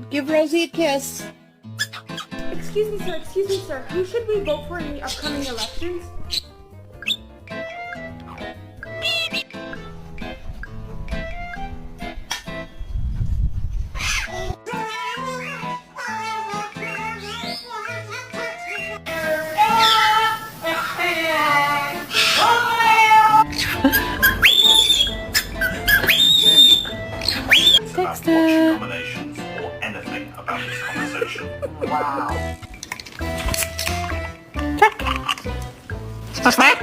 Give Rosie a kiss. Excuse me, sir. Who should we vote for in the upcoming elections? Dexter. Nominations or anything about this conversation. What's that?